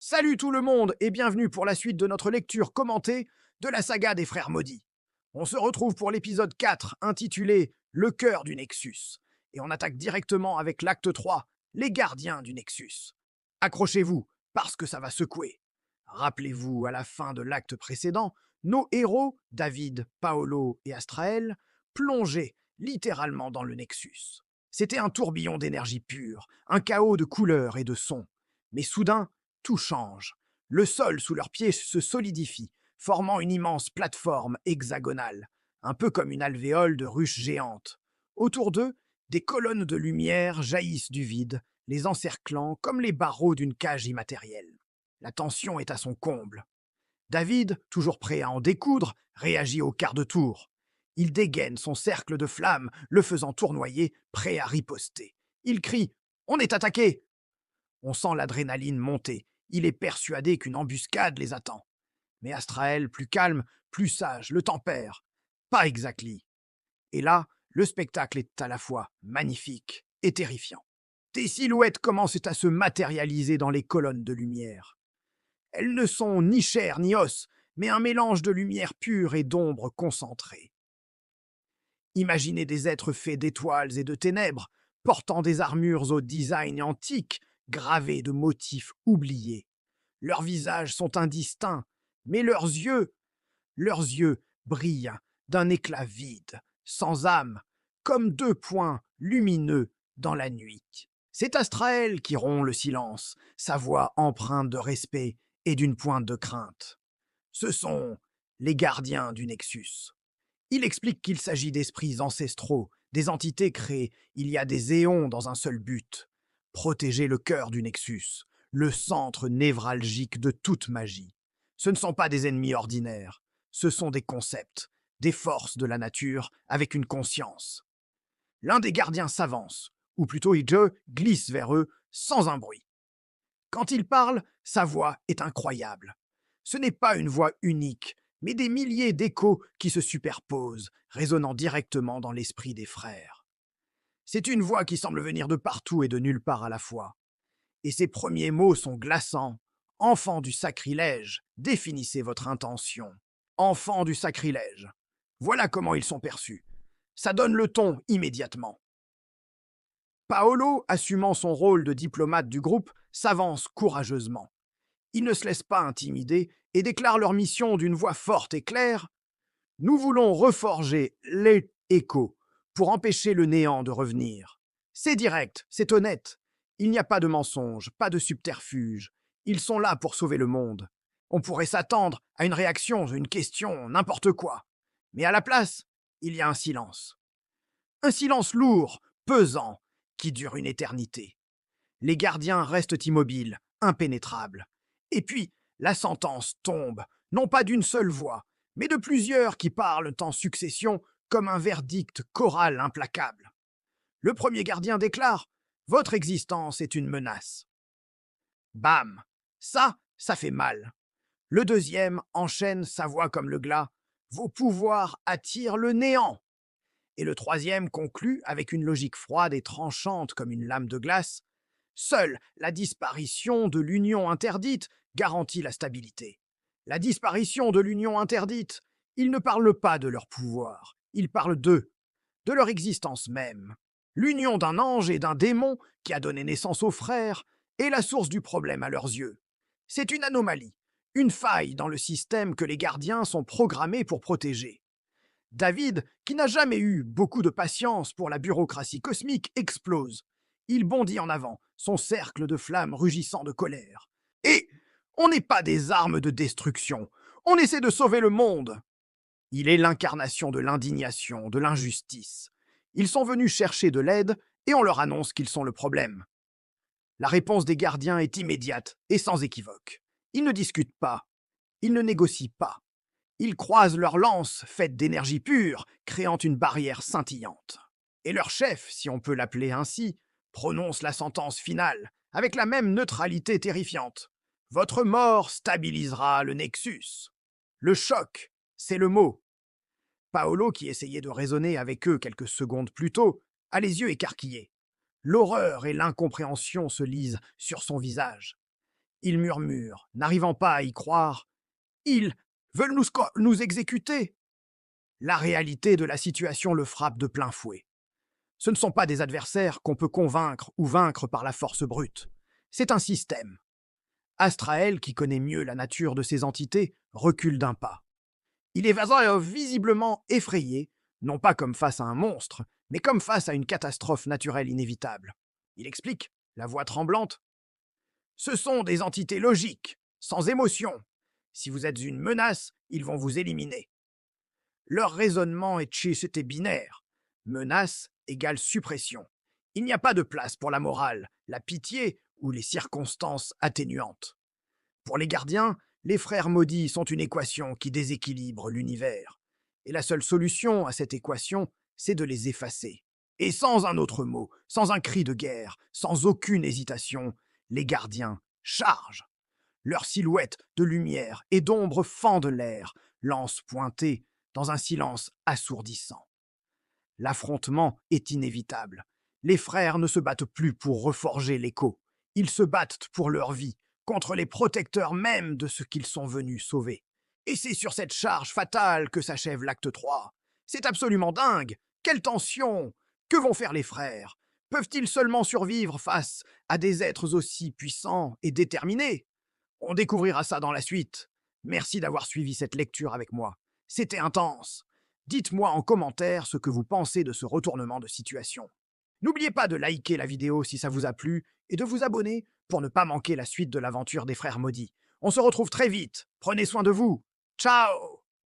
Salut tout le monde et bienvenue pour la suite de notre lecture commentée de la saga des Frères Maudits. On se retrouve pour l'épisode 4 intitulé Le cœur du Nexus. Et on attaque directement avec l'acte 3, les gardiens du Nexus. Accrochez-vous, parce que ça va secouer. Rappelez-vous, à la fin de l'acte précédent, nos héros, David, Paolo et Astrael, plongeaient littéralement dans le Nexus. C'était un tourbillon d'énergie pure, un chaos de couleurs et de sons. Mais soudain, tout change. Le sol sous leurs pieds se solidifie, formant une immense plateforme hexagonale, un peu comme une alvéole de ruche géante. Autour d'eux, des colonnes de lumière jaillissent du vide, les encerclant comme les barreaux d'une cage immatérielle. La tension est à son comble. David, toujours prêt à en découdre, réagit au quart de tour. Il dégaine son cercle de flammes, le faisant tournoyer, prêt à riposter. Il crie « On est attaqué !» On sent l'adrénaline monter. Il est persuadé qu'une embuscade les attend. Mais Astrael, plus calme, plus sage, le tempère. Pas exactly. Et là, le spectacle est à la fois magnifique et terrifiant. Des silhouettes commencent à se matérialiser dans les colonnes de lumière. Elles ne sont ni chair ni os, mais un mélange de lumière pure et d'ombre concentrée. Imaginez des êtres faits d'étoiles et de ténèbres, portant des armures au design antique, gravées de motifs oubliés. Leurs visages sont indistincts, mais leurs yeux brillent d'un éclat vide, sans âme, comme deux points lumineux dans la nuit. C'est Astrael qui rompt le silence, sa voix empreinte de respect et d'une pointe de crainte. Ce sont les gardiens du Nexus. Il explique qu'il s'agit d'esprits ancestraux, des entités créées il y a des éons dans un seul but: protéger le cœur du Nexus, le centre névralgique de toute magie. Ce ne sont pas des ennemis ordinaires, ce sont des concepts, des forces de la nature avec une conscience. L'un des gardiens s'avance, ou plutôt Ije glisse vers eux sans un bruit. Quand il parle, sa voix est incroyable. Ce n'est pas une voix unique, mais des milliers d'échos qui se superposent, résonnant directement dans l'esprit des frères. C'est une voix qui semble venir de partout et de nulle part à la fois. Et ses premiers mots sont glaçants. Enfant du sacrilège, définissez votre intention. Enfant du sacrilège. Voilà comment ils sont perçus. Ça donne le ton immédiatement. Paolo, assumant son rôle de diplomate du groupe, s'avance courageusement. Ils ne se laissent pas intimider et déclarent leur mission d'une voix forte et claire. Nous voulons reforger les échos pour empêcher le néant de revenir. C'est direct, c'est honnête. Il n'y a pas de mensonge, pas de subterfuge. Ils sont là pour sauver le monde. On pourrait s'attendre à une réaction, une question, n'importe quoi. Mais à la place, il y a un silence. Un silence lourd, pesant, qui dure une éternité. Les gardiens restent immobiles, impénétrables. Et puis, la sentence tombe, non pas d'une seule voix, mais de plusieurs qui parlent en succession comme un verdict choral implacable. Le premier gardien déclare « Votre existence est une menace ». Bam! Ça fait mal. Le deuxième enchaîne sa voix comme le glas « Vos pouvoirs attirent le néant ». Et le troisième conclut avec une logique froide et tranchante comme une lame de glace « Seule la disparition de l'union interdite garantit la stabilité. La disparition de l'union interdite, ils ne parlent pas de leur pouvoir, ils parlent d'eux, de leur existence même. L'union d'un ange et d'un démon qui a donné naissance aux frères est la source du problème à leurs yeux. C'est une anomalie, une faille dans le système que les gardiens sont programmés pour protéger. David, qui n'a jamais eu beaucoup de patience pour la bureaucratie cosmique, explose. Il bondit en avant, son cercle de flammes rugissant de colère. Et on n'est pas des armes de destruction, on essaie de sauver le monde. Il est l'incarnation de l'indignation, de l'injustice. Ils sont venus chercher de l'aide et on leur annonce qu'ils sont le problème. La réponse des gardiens est immédiate et sans équivoque. Ils ne discutent pas, ils ne négocient pas. Ils croisent leurs lances faites d'énergie pure, créant une barrière scintillante. Et leur chef, si on peut l'appeler ainsi, prononce la sentence finale, avec la même neutralité terrifiante. Votre mort stabilisera le Nexus. Le choc, c'est le mot. Paolo, qui essayait de raisonner avec eux quelques secondes plus tôt, a les yeux écarquillés. L'horreur et l'incompréhension se lisent sur son visage. Ils murmurent, n'arrivant pas à y croire. Ils veulent nous exécuter. La réalité de la situation le frappe de plein fouet. Ce ne sont pas des adversaires qu'on peut convaincre ou vaincre par la force brute. C'est un système. Astrael, qui connaît mieux la nature de ces entités, recule d'un pas. Il est visiblement effrayé, non pas comme face à un monstre, mais comme face à une catastrophe naturelle inévitable. Il explique, la voix tremblante. Ce sont des entités logiques, sans émotion. Si vous êtes une menace, ils vont vous éliminer. Leur raisonnement était binaire. Menace égale suppression. Il n'y a pas de place pour la morale, la pitié ou les circonstances atténuantes. Pour les gardiens, les frères maudits sont une équation qui déséquilibre l'univers. Et la seule solution à cette équation, c'est de les effacer. Et sans un autre mot, sans un cri de guerre, sans aucune hésitation, les gardiens chargent. Leurs silhouettes de lumière et d'ombre fendent l'air, lances pointées, dans un silence assourdissant. L'affrontement est inévitable. Les frères ne se battent plus pour reforger l'écho. Ils se battent pour leur vie, contre les protecteurs même de ce qu'ils sont venus sauver. Et c'est sur cette charge fatale que s'achève l'acte 3. C'est absolument dingue. Quelle tension! Que vont faire les frères? Peuvent-ils seulement survivre face à des êtres aussi puissants et déterminés? On découvrira ça dans la suite. Merci d'avoir suivi cette lecture avec moi. C'était intense. Dites-moi en commentaire ce que vous pensez de ce retournement de situation. N'oubliez pas de liker la vidéo si ça vous a plu et de vous abonner pour ne pas manquer la suite de l'aventure des frères maudits. On se retrouve très vite. Prenez soin de vous. Ciao!